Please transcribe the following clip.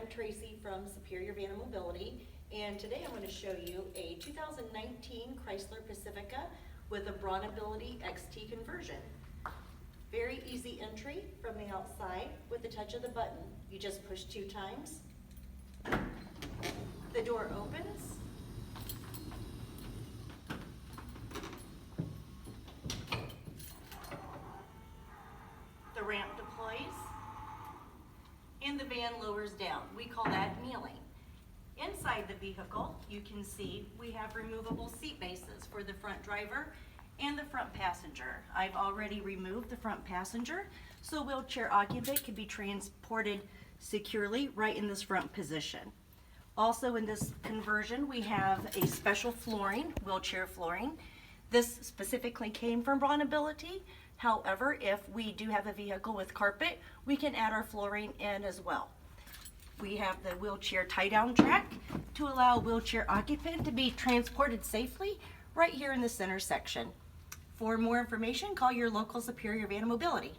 I'm Tracy from Superior BraunAbility, and today I'm going to show you a 2019 Chrysler Pacifica with a BraunAbility XT conversion. Very easy entry from the outside with the touch of the button. You just push 2 times. The door opens. The ramp deploys. And the van lowers down. We call that kneeling. Inside the vehicle, you can see we have removable seat bases for the front driver and the front passenger. I've already removed the front passenger, so a wheelchair occupant can be transported securely right in this front position. Also in this conversion, we have a special flooring, wheelchair flooring. This specifically came from BraunAbility. However, if we do have a vehicle with carpet, we can add our flooring in as well. We have the wheelchair tie-down track to allow a wheelchair occupant to be transported safely right here in the center section. For more information, call your local Superior BraunAbility.